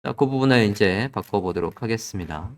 자, 그 부분을 이제 바꿔보도록 하겠습니다.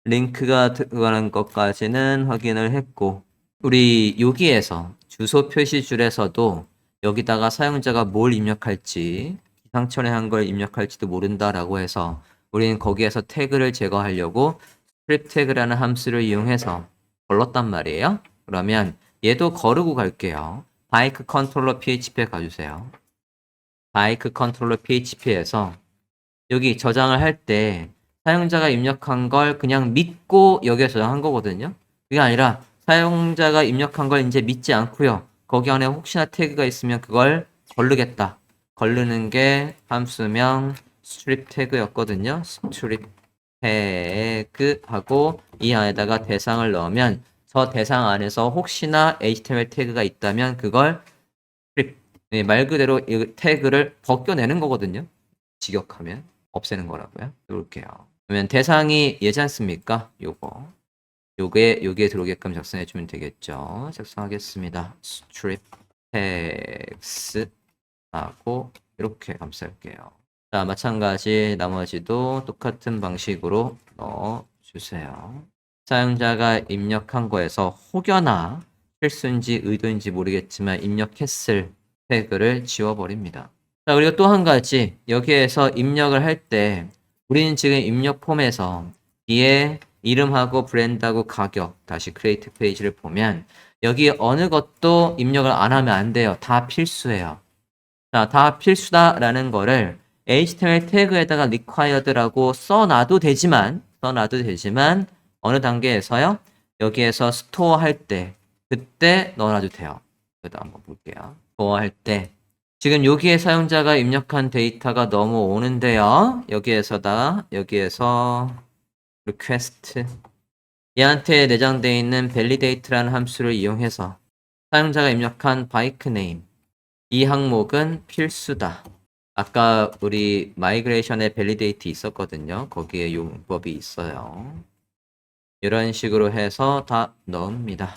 링크가 들어가는 것까지는 확인을 했고, 우리 여기에서 주소 표시줄에서도 여기다가 사용자가 뭘 입력할지, 기상천외한 걸 입력할지도 모른다라고 해서 우리는 거기에서 태그를 제거하려고 스크립트 태그라는 함수를 이용해서 걸렀단 말이에요. 그러면 얘도 거르고 갈게요. 바이크 컨트롤러 php에 가주세요. 바이크 컨트롤러 php에서 여기 저장을 할 때 사용자가 입력한 걸 그냥 믿고 여기에 저장한 거거든요. 그게 아니라 사용자가 입력한 걸 이제 믿지 않고요. 거기 안에 혹시나 태그가 있으면 그걸 걸르겠다. 걸르는 게 함수명 strip 태그였거든요. strip 태그 하고 이 안에다가 대상을 넣으면 저 대상 안에서 혹시나 HTML 태그가 있다면 그걸 strip, 말 그대로 이 태그를 벗겨내는 거거든요. 직역하면. 없애는 거라고요. 놓을게요. 그러면 대상이 얘지 않습니까? 여기에 들어오게끔 작성해 주면 되겠죠. 작성하겠습니다. strip text 하고 이렇게 감쌀게요. 자, 마찬가지 나머지도 똑같은 방식으로 넣어 주세요. 사용자가 입력한 거에서 혹여나 실수인지 의도인지 모르겠지만 입력했을 태그를 지워버립니다. 자, 그리고 또 한 가지 여기에서 입력을 할 때 우리는 지금 입력 폼에서 뒤에 이름하고 브랜드하고 가격 다시 크리에이트 페이지를 보면 여기 어느 것도 입력을 안 하면 안 돼요. 다 필수예요. 자, 다 필수다라는 거를 HTML 태그에다가 required라고 써놔도 되지만 어느 단계에서요? 여기에서 스토어 할 때 그때 넣어놔도 돼요. 그래도 한번 볼게요. 스토어 할 때 지금 여기에 사용자가 입력한 데이터가 넘어오는데요. 여기에서 request 얘한테 내장되어 있는 validate라는 함수를 이용해서 사용자가 입력한 bike name 이 항목은 필수다. 아까 우리 마이그레이션에 validate 있었거든요. 거기에 용법이 있어요. 이런 식으로 해서 다 넣습니다.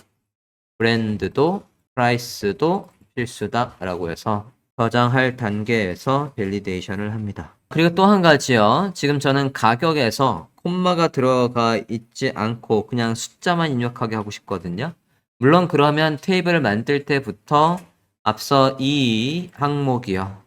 브랜드도 프라이스도 필수다라고 해서 저장할 단계에서 밸리데이션을 합니다. 그리고 또 한 가지요. 지금 저는 가격에서 콤마가 들어가 있지 않고 그냥 숫자만 입력하게 하고 싶거든요. 물론 그러면 테이블을 만들 때부터 앞서 이 항목이요.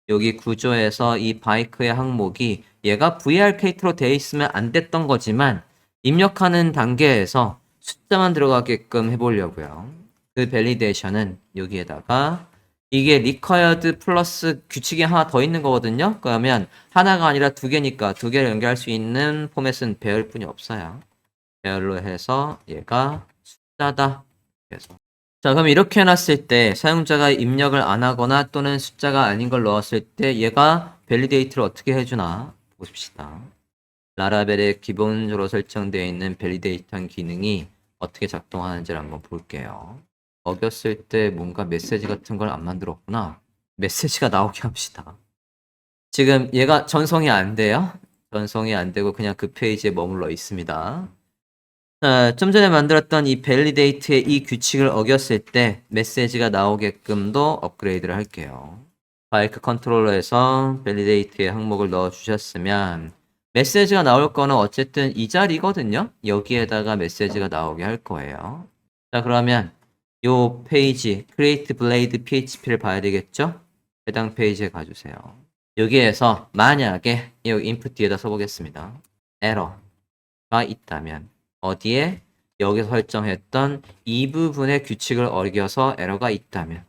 여기 구조에서 이 바이크의 항목이 얘가 VRKT로 되어 있으면 안 됐던 거지만 입력하는 단계에서 숫자만 들어가게끔 해보려고요. 그 밸리데이션은 여기에다가 이게 required 플러스 규칙이 하나 더 있는 거거든요. 그러면 하나가 아니라 두 개니까 두 개를 연결할 수 있는 포맷은 배열 뿐이 없어요. 배열로 해서 얘가 숫자다. 그래서 자, 그럼 이렇게 해놨을 때 사용자가 입력을 안 하거나 또는 숫자가 아닌 걸 넣었을 때 얘가 밸리데이트를 어떻게 해주나 보십시다. 라라벨에 기본적으로 설정되어 있는 밸리데이트한 기능이 어떻게 작동하는지를 한번 볼게요. 어겼을 때 뭔가 메시지 같은 걸 안 만들었구나. 메시지가 나오게 합시다. 지금 얘가 전송이 안 돼요. 전송이 안 되고 그냥 그 페이지에 머물러 있습니다. 좀 전에 만들었던 이 validate의 이 규칙을 어겼을 때 메시지가 나오게끔도 업그레이드를 할게요. 바이크 컨트롤러에서 validate의 항목을 넣어 주셨으면 메시지가 나올 거는 어쨌든 이 자리거든요. 여기에다가 메시지가 나오게 할 거예요. 자, 그러면 요 페이지 create blade php를 봐야 되겠죠? 해당 페이지에 가주세요. 여기에서 만약에 여기 input 뒤에다 써보겠습니다. 에러가 있다면 어디에? 여기서 설정했던 이 부분의 규칙을 어겨서 에러가 있다면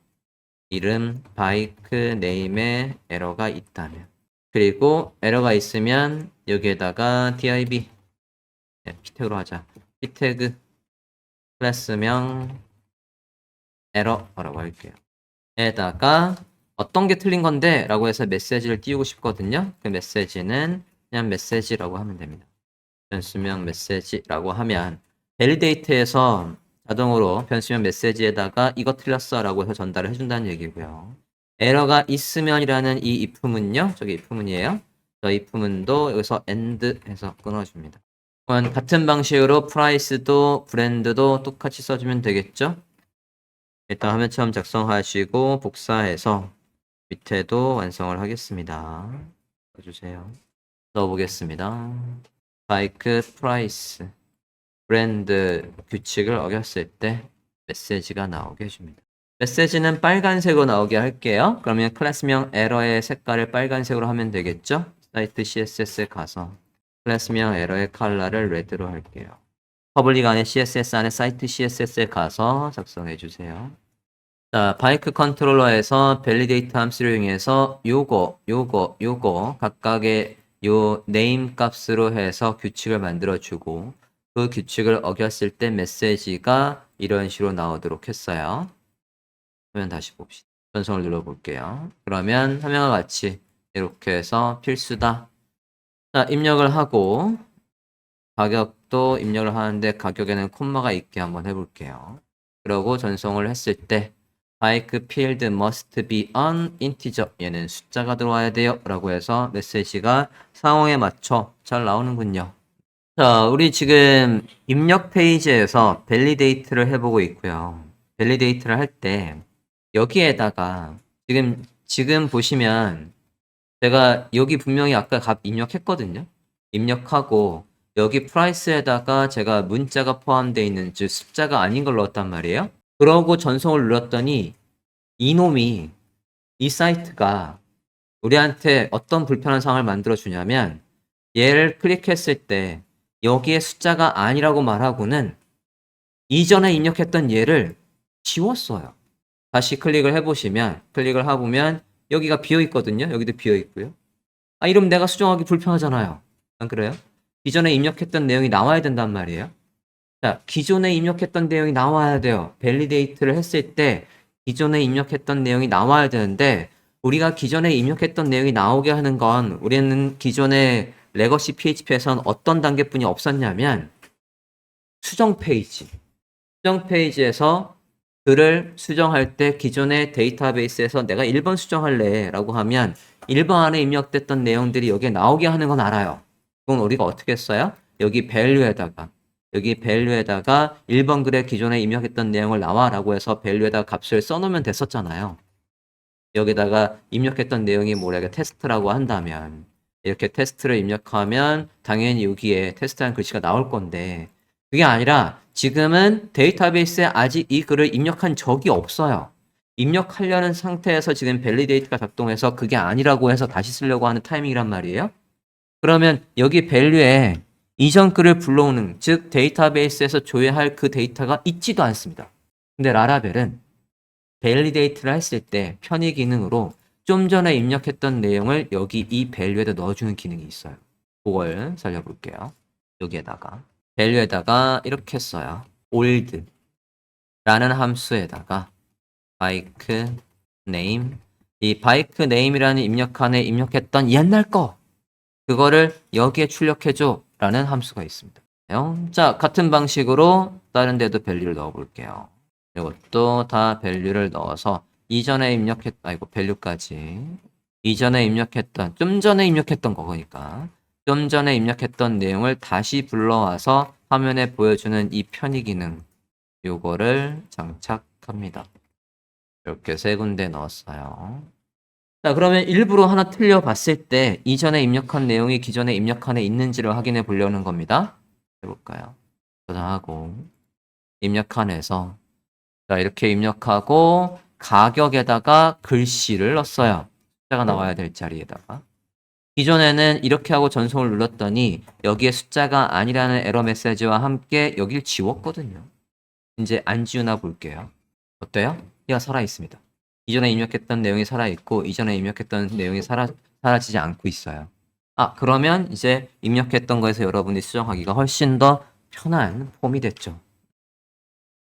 이름 바이크 네임에 에러가 있다면 그리고 에러가 있으면 여기에다가 div p태그로 하자. p태그 클래스명 에러라고 할게요. 에다가 어떤 게 틀린 건데 라고 해서 메시지를 띄우고 싶거든요. 그 메시지는 그냥 메시지라고 하면 됩니다. 변수명 메시지라고 하면 밸리데이트에서 자동으로 변수명 메시지에다가 이거 틀렸어 라고 해서 전달을 해준다는 얘기고요. 에러가 있으면이라는 이 if문요. 저기 if문이에요. 저 if문도 여기서 end 해서 끊어줍니다. 그럼 같은 방식으로 프라이스도 브랜드도 똑같이 써주면 되겠죠? 일단 화면처럼 작성하시고 복사해서 밑에도 완성을 하겠습니다. 써주세요. 넣어보겠습니다. 바이크 프라이스 브랜드 규칙을 어겼을 때 메시지가 나오게 해줍니다. 메시지는 빨간색으로 나오게 할게요. 그러면 클래스명 에러의 색깔을 빨간색으로 하면 되겠죠? 사이트 CSS에 가서 클래스명 에러의 컬러를 레드로 할게요. 퍼블릭 안에 CSS 안에 사이트 CSS에 가서 작성해 주세요. 자, 바이크 컨트롤러에서 밸리데이트 함수를 이용해서 요거 각각의 요 네임 값으로 해서 규칙을 만들어 주고 그 규칙을 어겼을 때 메시지가 이런 식으로 나오도록 했어요. 화면 다시 봅시다. 전송을 눌러볼게요. 그러면 화면과 같이 이렇게 해서 필수다. 자, 입력을 하고 가격도 입력을 하는데 가격에는 콤마가 있게 한번 해볼게요. 그러고 전송을 했을 때 bike field must be an integer 얘는 숫자가 들어와야 돼요 라고 해서 메시지가 상황에 맞춰 잘 나오는군요. 자, 우리 지금 입력 페이지에서 밸리데이트를 해보고 있고요. 밸리데이트를 할 때 여기에다가 지금 보시면 제가 여기 분명히 아까 값 입력했거든요. 입력하고 여기 프라이스에다가 제가 문자가 포함되어 있는 즉 숫자가 아닌 걸 넣었단 말이에요. 그러고 전송을 눌렀더니 이놈이 이 사이트가 우리한테 어떤 불편한 상황을 만들어 주냐면 얘를 클릭했을 때 여기에 숫자가 아니라고 말하고는 이전에 입력했던 얘를 지웠어요. 다시 클릭을 해보시면 클릭을 해보면 여기가 비어 있거든요. 여기도 비어 있고요. 아, 이러면 내가 수정하기 불편하잖아요. 안 그래요? 기존에 입력했던 내용이 나와야 된단 말이에요. 자, 기존에 입력했던 내용이 나와야 돼요. 밸리데이트를 했을 때 기존에 입력했던 내용이 나와야 되는데 우리가 기존에 입력했던 내용이 나오게 하는 건 우리는 기존에 레거시 PHP에선 어떤 단계뿐이 없었냐면 수정 페이지. 수정 페이지에서 글을 수정할 때 기존의 데이터베이스에서 내가 1번 수정할래 라고 하면 1번 안에 입력됐던 내용들이 여기에 나오게 하는 건 알아요. 그건 우리가 어떻게 했어요? 여기 value에다가 1번 글에 기존에 입력했던 내용을 나와 라고 해서 value에다가 값을 써놓으면 됐었잖아요. 여기다가 입력했던 내용이 뭐래가 테스트라고 한다면 이렇게 테스트를 입력하면 당연히 여기에 테스트라는 글씨가 나올 건데 그게 아니라 지금은 데이터베이스에 아직 이 글을 입력한 적이 없어요. 입력하려는 상태에서 지금 밸리데이트가 작동해서 그게 아니라고 해서 다시 쓰려고 하는 타이밍이란 말이에요. 그러면 여기 밸류에 이전 글을 불러오는 즉 데이터베이스에서 조회할 그 데이터가 있지도 않습니다. 근데 라라벨은 밸리데이트를 했을 때 편의 기능으로 좀 전에 입력했던 내용을 여기 이 밸류에다 넣어주는 기능이 있어요. 그걸 살려볼게요. 여기에다가 밸류에다가 이렇게 써요. old 라는 함수에다가 bike name 이 bike name이라는 입력칸에 입력했던 옛날 거 그거를 여기에 출력해줘 라는 함수가 있습니다. 자, 같은 방식으로 다른 데도 밸류를 넣어 볼게요. 이것도 다 밸류를 넣어서 이전에 밸류까지 이전에 입력했던 좀 전에 입력했던 거니까 좀 전에 입력했던 내용을 다시 불러와서 화면에 보여주는 이 편의 기능 요거를 장착합니다. 이렇게 세 군데 넣었어요. 자, 그러면 일부러 하나 틀려 봤을 때 이전에 입력한 내용이 기존에 입력칸에 있는지를 확인해 보려는 겁니다. 해볼까요? 저장하고 입력칸에서 자, 이렇게 입력하고 가격에다가 글씨를 넣었어요. 숫자가 나와야 될 자리에다가 기존에는 이렇게 하고 전송을 눌렀더니 여기에 숫자가 아니라는 에러 메시지와 함께 여길 지웠거든요. 이제 안 지우나 볼게요. 어때요? 얘가 살아있습니다. 이전에 입력했던 내용이 살아있고 이전에 입력했던 내용이 사라지지 않고 있어요. 아, 그러면 이제 입력했던 거에서 여러분이 수정하기가 훨씬 더 편한 폼이 됐죠.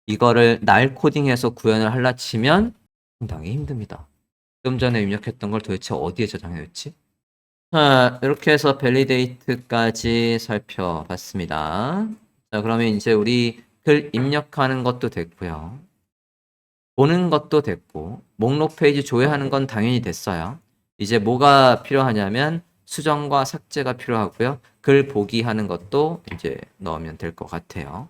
이거를 날 코딩해서 구현을 하려 치면 상당히 힘듭니다. 좀 전에 입력했던 걸 도대체 어디에 저장해뒀지? 자, 이렇게 해서 밸리데이트까지 살펴봤습니다. 자, 그러면 이제 우리 글 입력하는 것도 됐고요. 보는 것도 됐고 목록 페이지 조회하는 건 당연히 됐어요. 이제 뭐가 필요하냐면 수정과 삭제가 필요하고요. 글 보기 하는 것도 이제 넣으면 될 것 같아요.